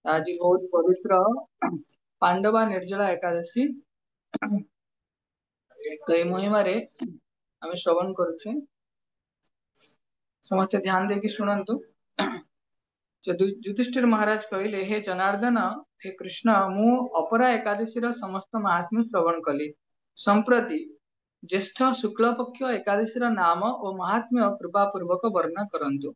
आज बहुत पवित्र पांडवा निर्जला एकादशी तो ये महिमारे आम श्रवण करुचे समस्त ध्यान देकी शुणंतु। युधिष्ठिर महाराज कहले, हे जनार्दन, हे कृष्ण, मु अपरा एकादशी समस्त महात्म्य श्रवण कली। संप्रति ज्येष्ठ शुक्ल पक्ष एकादशी नाम और महात्म्य कृपा पूर्वक वर्णना करंतु।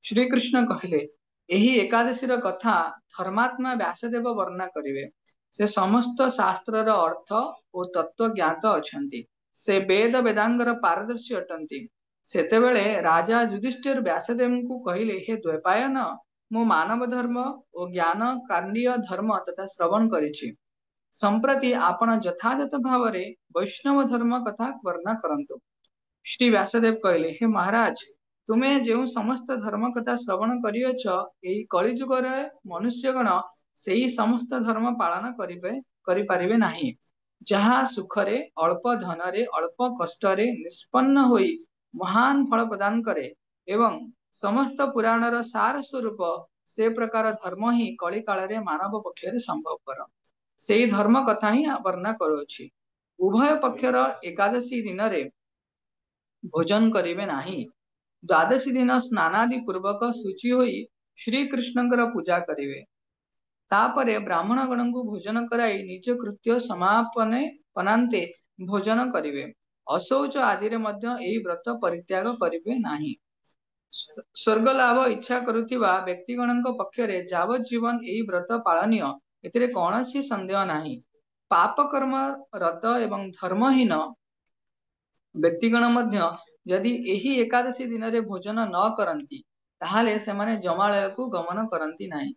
श्री कृष्ण कहले, एही एकादशी कथा धर्मात्मा व्यासदेव वर्णना करिवे। से समस्त शास्त्रर अर्थ और तत्व ज्ञात अछंती। से वेद वेदांगर पारदर्शी अटंती। सेतेबेले राजा युधिष्ठिर व्यासदेव को कहले, हे द्वैपायन, मु मानव धर्म और ज्ञान कार्य धर्म तथा श्रवण करिछि। संप्रति आपण यथायथ भाव वैष्णव धर्म कथा वर्णना करंतु। श्री व्यासदेव कहले, हे महाराज, तुम्हें जो समस्त धर्म कथा श्रवण करियछ, एही कलिजुगर मनुष्यगण सेही समस्त धर्म पालन करिपारिबे नाही। जहाँ सुखरे अल्प धनरे अल्प कष्टरे निष्पन्न होई महान फल प्रदान करे एवं समस्त पुराणर सार स्वरूप से प्रकार धर्म ही कली काल मानव पक्षरे संभव कर से धर्म कथा ही वर्णना करुछि। उभय पक्षर एकादशी दिन रे भोजन करिवे नाही। द्वादशी दिन स्नानादि पूर्वक शुचि होई श्री कृष्णकर पूजा करिवे। तापरे ब्राह्मण गण को भोजन कराई निज कृत्य समापने पनांते भोजन करिवे। अशौच आदि रे मध्य एही व्रत परित्याग करिवे नाही। स्वर्ग लाभ इच्छा करुथिबा व्यक्तिगणक पक्षरे जावत जीवन एही व्रत पालनीय, एथिरे कौनसी संदेह नाही। पाप कर्म रत एवं धर्महीन व्यक्तिगण मध्य यदि एही एकादशी दिन रे भोजन न करंती ताहाले सेमाने जमालय को गमन करंती नाही।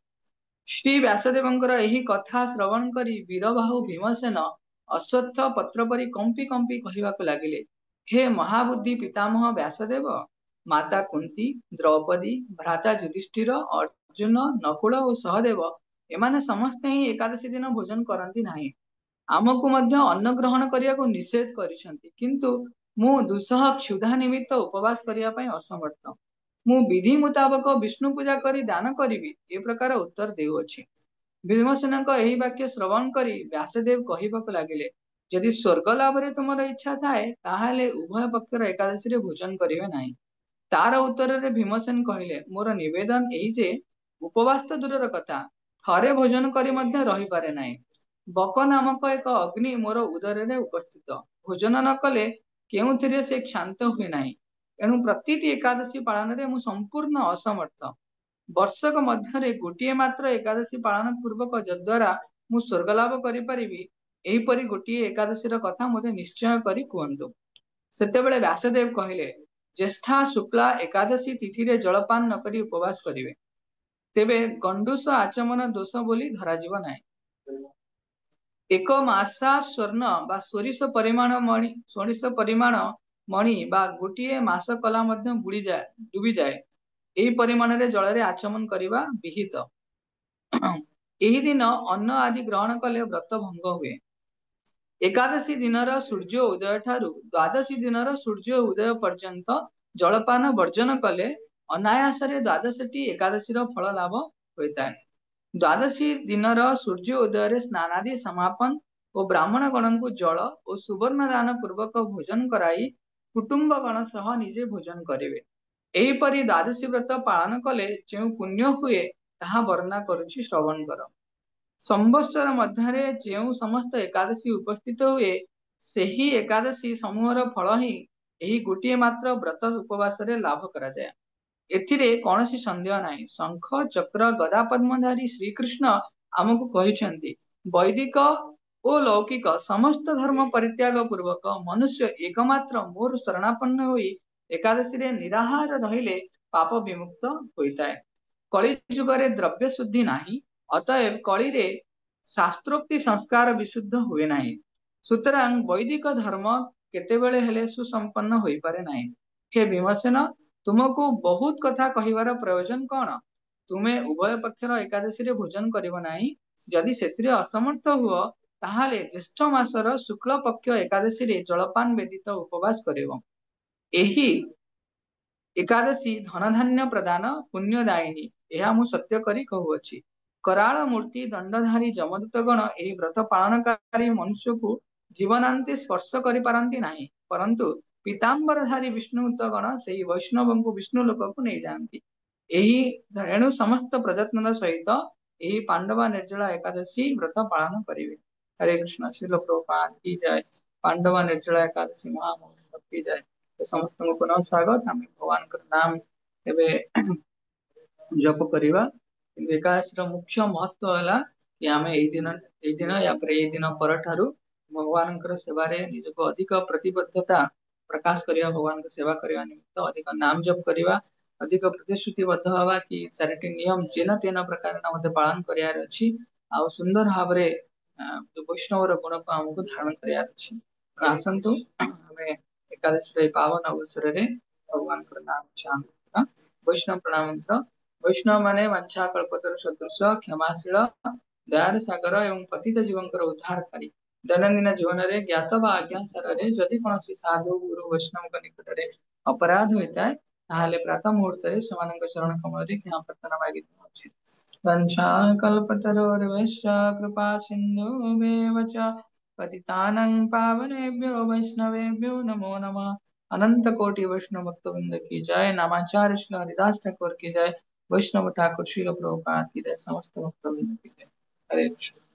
श्री व्यासदेवंकर एही कथा श्रवण करी वीरबाहु भीमसेन अश्वत्थ पत्र परी कंपी कंपी कहिबाकु लागिले, हे महाबुद्धि पितामह व्यासदेव, माता कुंती, द्रौपदी, भ्राता युधिष्ठिर, अर्जुन, नकुल और सहदेव एमाने समस्त ही एकादशी दिन भोजन करंती नाही। आमको मध्य अन्न ग्रहण करिया को निषेध करिसंती, किंतु मु दुसह क्षुधा निमित्त उपवास करिया पई असमर्थ। मु विधि मुताबक विष्णु पूजा करी दान करिवि, ए प्रकार उत्तर देउछि। भीमसेनक एही वाक्य श्रवण करी व्यासदेव कहिबाकु लागिले, यदि स्वर्ग लाभ रे तुमर इच्छा थाए ताहाले उभय पक्षर एकादशी रे भोजन करिवे नाही। तार उत्तर रे भीमसेन कहिले, मोर निवेदन एही जे उपवास तो दूरर कथा, थरे भोजन करी मध्य रही पारे नाही। बक नामक एक अग्नि मोर उदर रे उपस्थित, भोजन न कले केउथिरे से क्षांत हुए नाही। एणु प्रतिटी एकादशी पालन रे मु संपूर्ण असमर्थ। वर्षक मध्य गोटे मात्र एकादशी पालन पूर्वक जद्वारा मु स्वर्ग लाभ करि परिबि, एही परि गोटे एकादशी कथा मुझे निश्चय करी कहंतु। सेतेबेले व्यासदेव कहिले, ज्येष्ठा शुक्ला एकादशी तिथि रे जलपान न करी उपवास करिवे, तेबे गंडूस आचमन दोष बोली धराजिव नाही। एक मासा स्वर्ण बा सोरिष परिमाण मणि बा गोटे मास कला मध्य बुड़ी जाए डूबी जाए, एही परिमाण रे जल रे आचमन करिवा विहित। एही दिन अन्न आदि ग्रहण कले व्रत भंग हुए। एकादशी दिनर सूर्य उदय ठारू द्वादशी दिनर सूर्य उदय पर्यंत जलपान वर्जन कले अनायास रे द्वादशटी एकादशी फल लाभ होता है। द्वादशी दिनर सूर्य उदय रे स्नानादि समापन और ब्राह्मण गण को जल और सुवर्ण दान पूर्वक भोजन कराई कुटुंब गण सह निजे भोजन करेंगे। एही परि द्वादशी व्रत पालन कले जो पुण्य हुए ताहा वर्णना करुछि, श्रवण कर। संवत्सर मध्य जो समस्त एकादशी उपस्थित हुए सेही एकादशी समूहर फल ही एही गोटे मात्र व्रत उपवास रे लाभ करा जाय। एथिरे कौनसी संदेह नाही। शंख चक्र गदा पद्मधारी श्री कृष्ण आमको कहिसेंती, वैदिक ओ लौकिक समस्त धर्म परित्याग पूर्वक मनुष्य एकमात्र मोर शरणापन्न होई एकादशी रे निराहार रहिले पाप विमुक्त होइताय। कली जुगरे द्रव्य शुद्धि नाही, अतएव कली रे शास्त्रोक्ति संस्कार विशुद्ध हुए नाही। सुतरां वैदिक धर्म केतेबेले हेले सुसंपन्न होई पारे नाही। हे भीमसेन, तुमको बहुत कथा कहिवार प्रयोजन कौन? तुमे उभय पक्षर एकादशी रे भोजन करिव नाही। यदि सेतिरे असमर्थ हुओ ताहाले ज्येष्ठ मासर शुक्ल पक्ष एकादशी रे जलपान व्यतीत उपवास करिव। एही एकादशी धन धान्य प्रदान पुण्यदायिनी ଏହା ମୁଁ ସତ୍ୟ କରି କହୁଅଛି। କରାଳ ମୂର୍ତ୍ତି ଦଣ୍ଡଧାରୀ ଯମଦୂତ ଗଣ ଏହି ବ୍ରତ ପାଳନକାରୀ ମନୁଷ୍ୟକୁ ଜୀବନାନ୍ତେ ସ୍ପର୍ଶ କରିପାରନ୍ତି ନାହିଁ, ପରନ୍ତୁ ପୀତାମ୍ବରଧାରୀ ବିଷ୍ଣୁଦୂତ ଗଣ ସେହି ବୈଷ୍ଣବଙ୍କୁ ବିଷ୍ଣୁ ଲୋକକୁ ନେଇଯାଆନ୍ତି। ଏହି ଏଣୁ ସମସ୍ତ ପ୍ରଯତ୍ନର ସହିତ ଏହି ପାଣ୍ଡବ ନିର୍ଜଳା ଏକାଦଶୀ ବ୍ରତ ପାଳନ କରିବେ। हरे कृष्ण। श्रील प्रभुपाद की जय। पांडव निर्जला एकादशी महामहोत्सव की जय। तो समस्त को पुनः स्वागत। आम भगवान नाम एवं जप करवा। एकादशी मुख्य महत्व है कि आम दिन या दिन पर भगवान सेवारे निजक अधिक प्रतिबद्धता प्रकाश करवा, भगवान सेवा करने निमित्त अधिक नाम जप करवा, अधिक प्रतिश्रुतिबद्ध हवा कि चारिटी नियम जेन तेन प्रकार मते पालन करार अछि आ सुंदर भाव रे जो वैष्णव गुण को आमको धारण करार अछि। आसंतु हमें एकादशी पावन अवसर रे भगवान नाम उच्चारण करबा। वैष्णव प्रणाम मंत्र। वैष्णव माने वांछा कल्पतर सदृश क्षमाशील दयार सागर एवं पतित जीवंकर उद्धारकारी। दैनंदिन जीवन रे ज्ञात बा अज्ञात रे जदि कोनोसी साधु गुरु वैष्णव के निकट रे अपराध होता है ताहाले प्रातः मुहूर्त रे समानंग चरण कमल रे क्षमा प्रार्थना मागित अछि। वंशाकल्पतरोर्वश्च कृपा सिन्धुमेव च पतितानां पावनेभ्यो वैष्णवेभ्यो नमो नमः। अनंत कोटि वैष्णव भक्तवृंद की जय। नामाचार्य श्री हरिदास ठाकुर की जय। वैष्णव ठाकुर श्रील प्रभुपाद की जय। समस्त भक्तवृंद की जय। हरे कृष्ण।